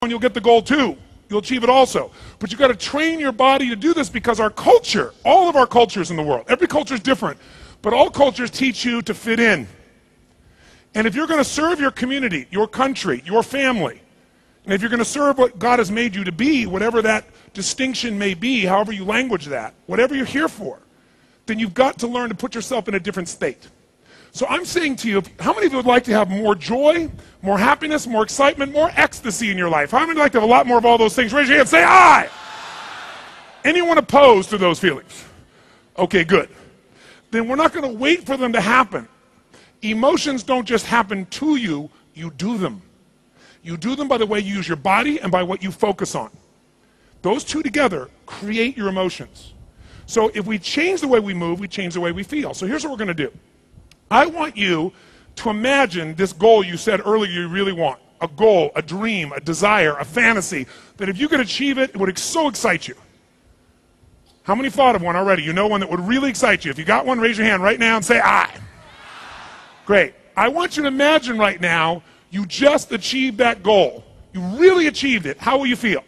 and you'll get the goal too. You'll achieve it also. But you've got to train your body to do this because our culture, all of our cultures in the world, every culture is different, but all cultures teach you to fit in. And if you're going to serve your community, your country, your family, and if you're going to serve what God has made you to be, whatever that distinction may be, however you language that, whatever you're here for, then you've got to learn to put yourself in a different state. So I'm saying to you, how many of you would like to have more joy, more happiness, more excitement, more ecstasy in your life? How many would like to have a lot more of all those things? Raise your hand, say aye. Anyone opposed to those feelings? Okay, good. Then we're not going to wait for them to happen. Emotions don't just happen to you, you do them. You do them by the way you use your body and by what you focus on. Those two together create your emotions. So if we change the way we move, we change the way we feel. So here's what we're going to do. I want you to imagine this goal you said earlier you really want. A goal, a dream, a desire, a fantasy, that if you could achieve it, it would so excite you. How many thought of one already? You know one that would really excite you. If you got one, raise your hand right now and say, aye. Great. I want you to imagine right now you just achieved that goal. You really achieved it. How will you feel?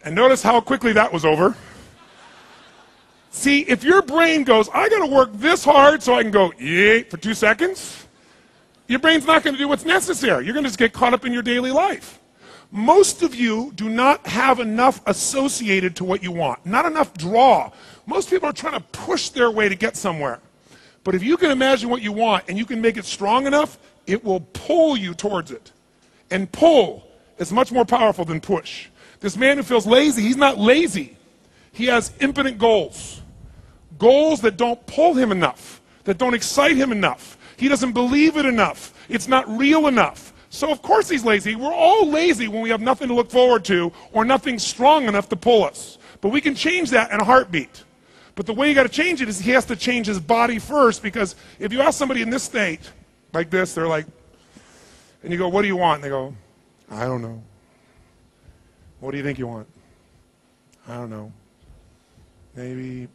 And notice how quickly that was over. See, if your brain goes, I got to work this hard so I can go, yay, for 2 seconds, your brain's not going to do what's necessary. You're going to just get caught up in your daily life. Most of you do not have enough associated to what you want, not enough draw. Most people are trying to push their way to get somewhere. But if you can imagine what you want and you can make it strong enough, it will pull you towards it. And pull is much more powerful than push. This man who feels lazy, he's not lazy. He has impotent goals. Goals that don't pull him enough, that don't excite him enough. He doesn't believe it enough. It's not real enough. So of course he's lazy. We're all lazy when we have nothing to look forward to or nothing strong enough to pull us. But we can change that in a heartbeat. But the way you got to change it is he has to change his body first, because if you ask somebody in this state, like this, they're like, and you go, what do you want? And they go, I don't know. What do you think you want? I don't know. Maybe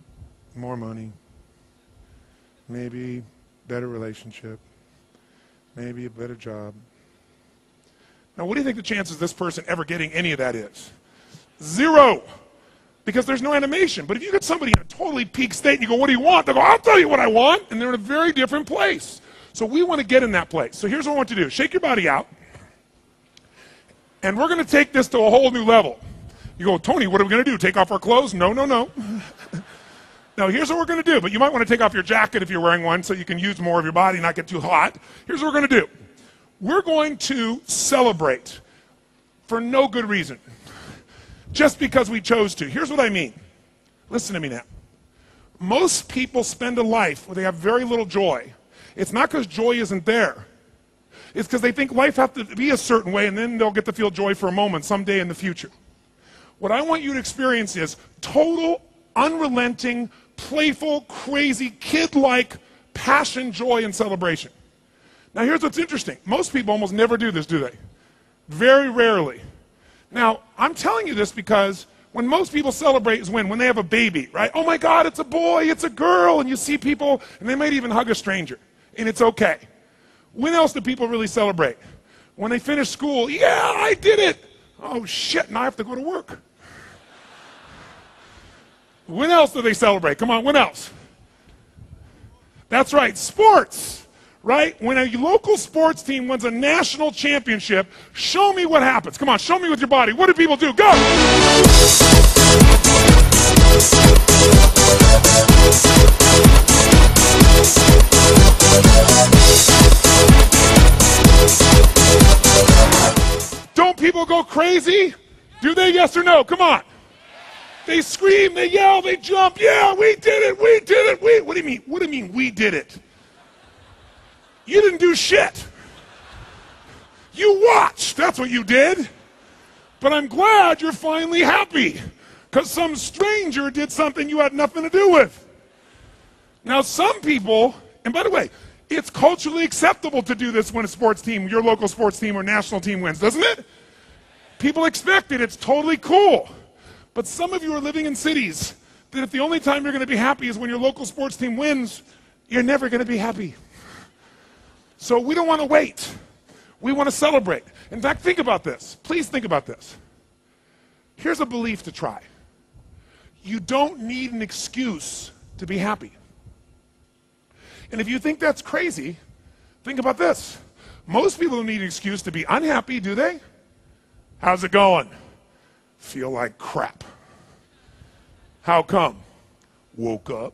more money. Maybe better relationship. Maybe a better job. Now, what do you think the chances of this person ever getting any of that is? 0. Because there's no animation. But if you get somebody in a totally peak state and you go, what do you want? They go, I'll tell you what I want. And they're in a very different place. So we want to get in that place. So here's what I want you to do. Shake your body out. And we're going to take this to a whole new level. You go, Tony, what are we going to do? Take off our clothes? No, no, no. Now, here's what we're going to do. But you might want to take off your jacket if you're wearing one so you can use more of your body, not get too hot. Here's what we're going to do. We're going to celebrate for no good reason. Just because we chose to. Here's what I mean. Listen to me now. Most people spend a life where they have very little joy. It's not because joy isn't there. It's because they think life has to be a certain way and then they'll get to feel joy for a moment someday in the future. What I want you to experience is total, unrelenting, playful, crazy, kid-like passion, joy, and celebration. Now here's what's interesting. Most people almost never do this, do they? Very rarely. Now, I'm telling you this because when most people celebrate is when they have a baby, right? Oh my God, it's a boy, it's a girl, and you see people, and they might even hug a stranger, and it's okay. When else do people really celebrate? When they finish school, yeah, I did it. Oh shit, now I have to go to work. When else do they celebrate? Come on, when else? That's right, sports. Right? When a local sports team wins a national championship, show me what happens. Come on, show me with your body. What do people do? Go! Don't people go crazy? Do they? Yes or no? Come on. They scream, they yell, they jump. Yeah, we did it, we did it. What do you mean? What do you mean we did it? You didn't do shit. You watched. That's what you did. But I'm glad you're finally happy because some stranger did something you had nothing to do with. Now, some people, and by the way, it's culturally acceptable to do this when a sports team, your local sports team or national team wins, doesn't it? People expect it. It's totally cool. But some of you are living in cities that if the only time you're going to be happy is when your local sports team wins, you're never going to be happy. So we don't want to wait. We want to celebrate. In fact, think about this. Please think about this. Here's a belief to try. You don't need an excuse to be happy. And if you think that's crazy, think about this. Most people don't need an excuse to be unhappy, do they? How's it going? Feel like crap. How come? Woke up.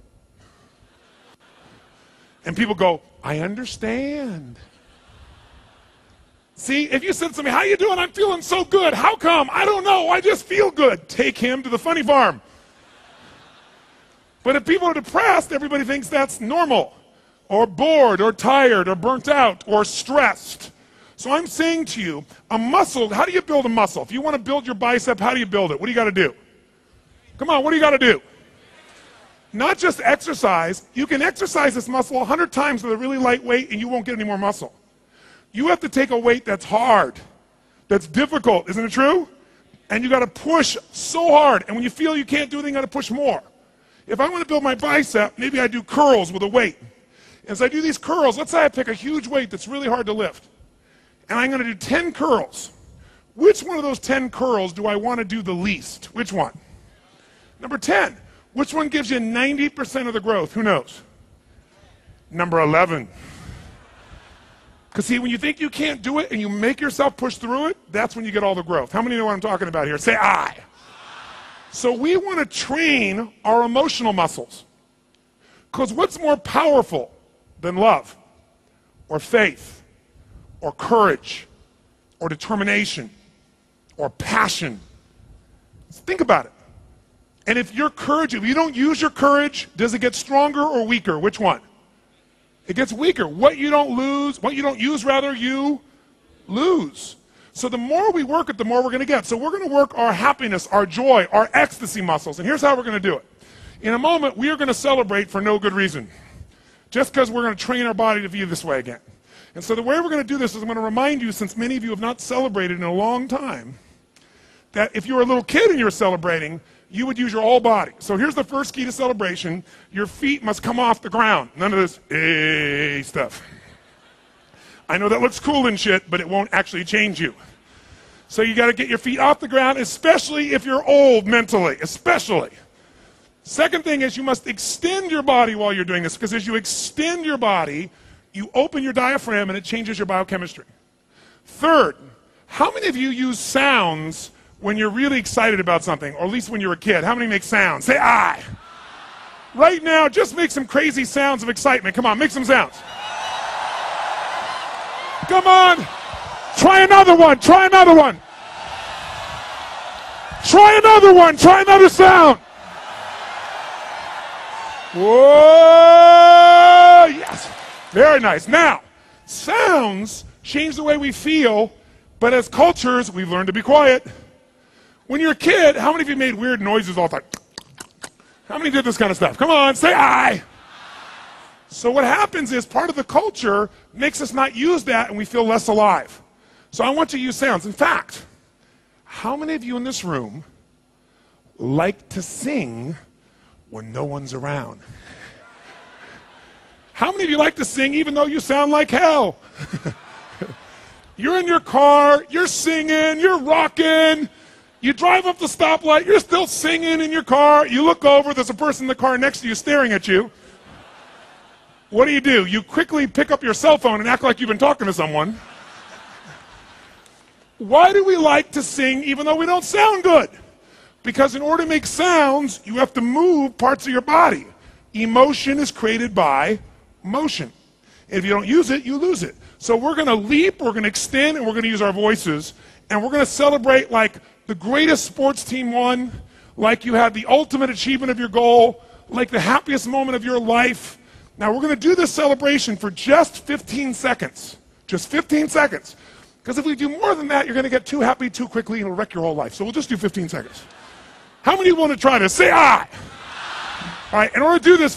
And people go, I understand. See, if you said to me, how you doing? I'm feeling so good. How come? I don't know. I just feel good. Take him to the funny farm. But if people are depressed, everybody thinks that's normal, or bored, or tired, or burnt out, or stressed. So I'm saying to you, a muscle, how do you build a muscle? If you want to build your bicep, how do you build it? What do you got to do? Come on, what do you got to do? Not just exercise. You can exercise this muscle 100 times with a really light weight and you won't get any more muscle. You have to take a weight that's hard, that's difficult, isn't it true? And you got to push so hard. And when you feel you can't do anything, you got to push more. If I want to build my bicep, maybe I do curls with a weight. As I do these curls, let's say I pick a huge weight that's really hard to lift. And I'm going to do 10 curls. Which one of those 10 curls do I want to do the least? Which one? Number 10. Which one gives you 90% of the growth? Who knows? Number 11. Because see, when you think you can't do it and you make yourself push through it, that's when you get all the growth. How many know what I'm talking about here? Say I. So we want to train our emotional muscles. Because what's more powerful than love, or faith, or courage, or determination, or passion? Think about it. And if your courage, if you don't use your courage, does it get stronger or weaker? Which one? It gets weaker. What you don't use, you lose. So the more we work it, the more we're going to get. So we're going to work our happiness, our joy, our ecstasy muscles. And here's how we're going to do it. In a moment, we are going to celebrate for no good reason. Just because we're going to train our body to view this way again. And so the way we're going to do this is I'm going to remind you, since many of you have not celebrated in a long time, that if you were a little kid and you were celebrating, you would use your whole body. So here's the first key to celebration. Your feet must come off the ground. None of this, hey, stuff. I know that looks cool and shit, but it won't actually change you. So you got to get your feet off the ground, especially if you're old mentally, especially. Second thing is you must extend your body while you're doing this, because as you extend your body, you open your diaphragm and it changes your biochemistry. Third, how many of you use sounds when you're really excited about something, or at least when you're a kid? How many make sounds? Say I. Right now, just make some crazy sounds of excitement. Come on, make some sounds. Come on. Try another one. Try another one. Try another one. Try another sound. Whoa. Yes. Very nice. Now, sounds change the way we feel, but as cultures, we've learned to be quiet. When you're a kid, how many of you made weird noises all the time? How many did this kind of stuff? Come on, say I. So what happens is part of the culture makes us not use that and we feel less alive. So I want you to use sounds. In fact, how many of you in this room like to sing when no one's around? How many of you like to sing even though you sound like hell? You're in your car, you're singing, you're rocking. You drive up the stoplight, you're still singing in your car. You look over, there's a person in the car next to you staring at you. What do? You quickly pick up your cell phone and act like you've been talking to someone. Why do we like to sing even though we don't sound good? Because in order to make sounds, you have to move parts of your body. Emotion is created by motion. If you don't use it, you lose it. So we're going to leap, we're going to extend, and we're going to use our voices. And we're going to celebrate like the greatest sports team won, like you had the ultimate achievement of your goal, like the happiest moment of your life. Now we're going to do this celebration for just 15 seconds. Just 15 seconds. Because if we do more than that, you're going to get too happy too quickly and it'll wreck your whole life. So we'll just do 15 seconds. How many want to try this? Say I. All right, in order to do this,